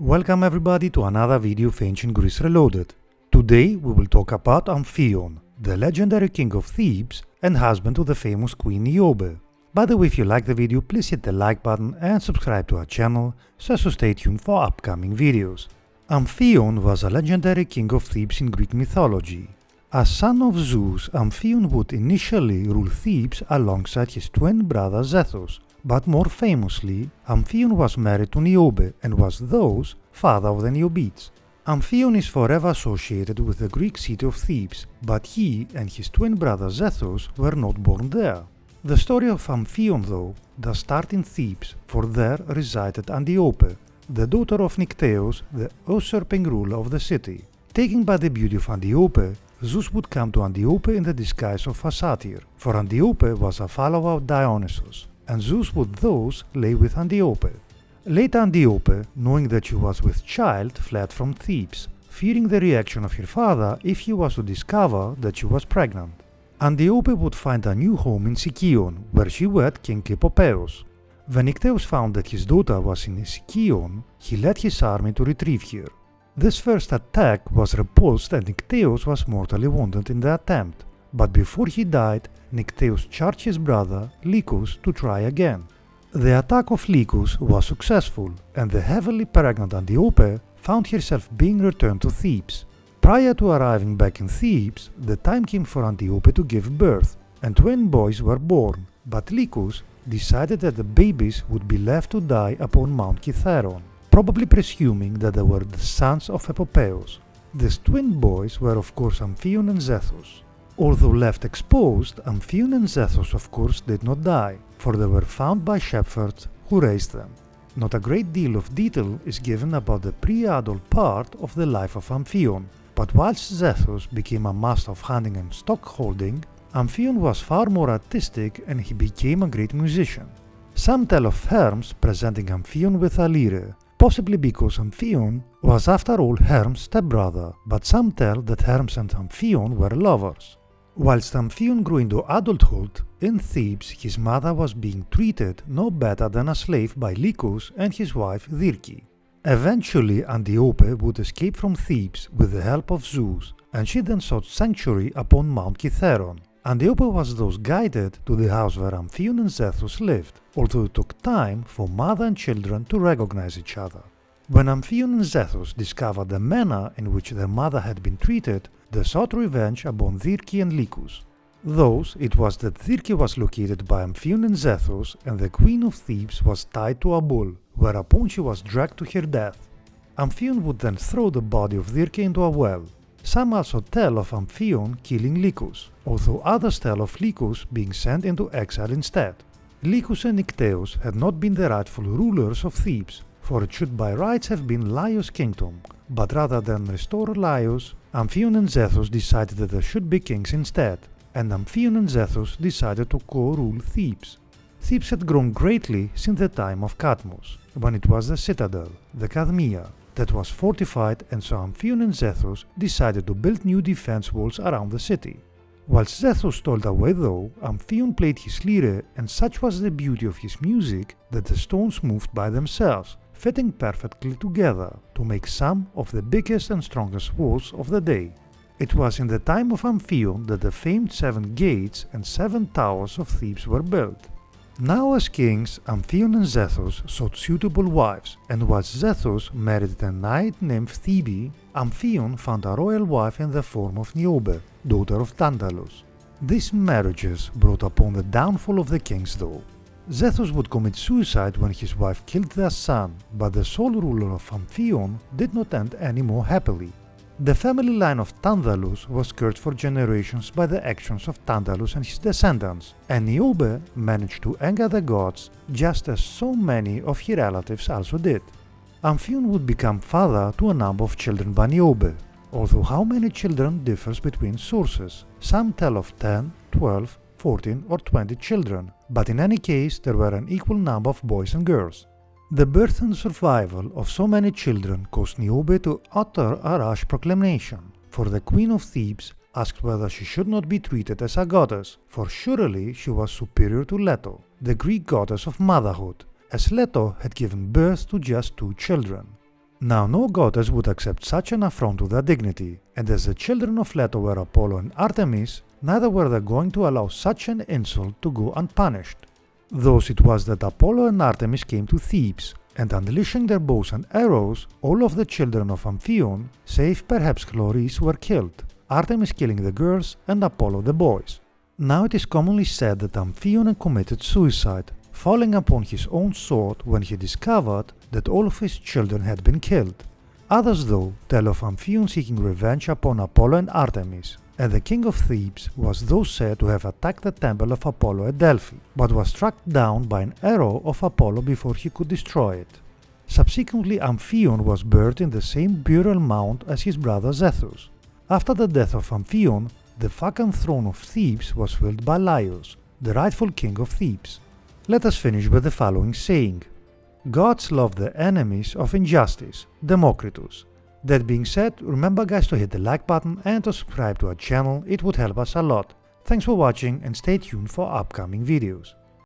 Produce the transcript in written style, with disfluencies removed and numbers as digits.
Welcome everybody to another video of Ancient Greece Reloaded. Today we will talk about Amphion, the legendary king of Thebes and husband to the famous Queen Niobe. By the way, if you like the video, please hit the like button and subscribe to our channel so as to stay tuned for upcoming videos. Amphion was a legendary king of Thebes in Greek mythology. As son of Zeus, Amphion would initially rule Thebes alongside his twin brother Zethus. But more famously, Amphion was married to Niobe and was thus father of the Niobids. Amphion is forever associated with the Greek city of Thebes, but he and his twin brother Zethus were not born there. The story of Amphion, though, does start in Thebes, for there resided Antiope, the daughter of Nycteus, the usurping ruler of the city. Taken by the beauty of Antiope, Zeus would come to Antiope in the disguise of a satyr, for Antiope was a follower of Dionysus, and Zeus would thus lay with Antiope. Later Antiope, knowing that she was with child, fled from Thebes, fearing the reaction of her father if he was to discover that she was pregnant. Antiope would find a new home in Sicyon, where she wed King Hippopeus. When Nycteus found that his daughter was in Sicyon, he led his army to retrieve her. This first attack was repulsed and Nycteus was mortally wounded in the attempt. But before he died, Nycteus charged his brother, Lycus, to try again. The attack of Lycus was successful, and the heavily pregnant Antiope found herself being returned to Thebes. Prior to arriving back in Thebes, the time came for Antiope to give birth, and twin boys were born, but Lycus decided that the babies would be left to die upon Mount Kithaeron, probably presuming that they were the sons of Hippopeus. These twin boys were of course Amphion and Zethus. Although left exposed, Amphion and Zethus of course did not die, for they were found by shepherds who raised them. Not a great deal of detail is given about the pre-adult part of the life of Amphion, but whilst Zethus became a master of hunting and stockholding, Amphion was far more artistic and he became a great musician. Some tell of Hermes presenting Amphion with a lyre, possibly because Amphion was after all Hermes' stepbrother, but some tell that Hermes and Amphion were lovers. Whilst Amphion grew into adulthood, in Thebes his mother was being treated no better than a slave by Lycus and his wife Dirce. Eventually Antiope would escape from Thebes with the help of Zeus, and she then sought sanctuary upon Mount Kithaeron. Antiope was thus guided to the house where Amphion and Zethus lived, although it took time for mother and children to recognize each other. When Amphion and Zethus discovered the manner in which their mother had been treated, they sought revenge upon Dirce and Lycus. Thus, it was that Dirce was located by Amphion and Zethus, and the queen of Thebes was tied to a bull, whereupon she was dragged to her death. Amphion would then throw the body of Dirce into a well. Some also tell of Amphion killing Lycus, although others tell of Lycus being sent into exile instead. Lycus and Nycteus had not been the rightful rulers of Thebes, for it should by rights have been Laios' kingdom, but rather than restore Laios, Amphion and Zethus decided that there should be kings instead, and Amphion and Zethus decided to co-rule Thebes. Thebes had grown greatly since the time of Cadmus, when it was the citadel, the Cadmea, that was fortified, and so Amphion and Zethus decided to build new defense walls around the city. Whilst Zethus toiled away though, Amphion played his lyre, and such was the beauty of his music that the stones moved by themselves, fitting perfectly together to make some of the biggest and strongest walls of the day. It was in the time of Amphion that the famed 7 gates and 7 towers of Thebes were built. Now as kings, Amphion and Zethus sought suitable wives, and whilst Zethus married the night nymph Thebe, Amphion found a royal wife in the form of Niobe, daughter of Tantalus. These marriages brought upon the downfall of the kings though. Zethus would commit suicide when his wife killed their son, but the sole ruler of Amphion did not end any more happily. The family line of Tantalus was cursed for generations by the actions of Tantalus and his descendants, and Niobe managed to anger the gods just as so many of her relatives also did. Amphion would become father to a number of children by Niobe, although how many children differs between sources. Some tell of 10, 12, 14 or 20 children, but in any case there were an equal number of boys and girls. The birth and survival of so many children caused Niobe to utter a rash proclamation, for the queen of Thebes asked whether she should not be treated as a goddess, for surely she was superior to Leto, the Greek goddess of motherhood, as Leto had given birth to just 2 children. Now no goddess would accept such an affront to their dignity, and as the children of Leto were Apollo and Artemis, neither were they going to allow such an insult to go unpunished. Thus it was that Apollo and Artemis came to Thebes, and unleashing their bows and arrows, all of the children of Amphion, save perhaps Chloris, were killed, Artemis killing the girls and Apollo the boys. Now it is commonly said that Amphion committed suicide, falling upon his own sword when he discovered that all of his children had been killed. Others though tell of Amphion seeking revenge upon Apollo and Artemis, and the king of Thebes was thus said to have attacked the temple of Apollo at Delphi, but was struck down by an arrow of Apollo before he could destroy it. Subsequently Amphion was buried in the same burial mound as his brother Zethus. After the death of Amphion, the vacant throne of Thebes was filled by Laius, the rightful king of Thebes. Let us finish with the following saying: Gods love the enemies of injustice, Democritus. That being said, remember guys to hit the like button and to subscribe to our channel, it would help us a lot. Thanks for watching and stay tuned for upcoming videos.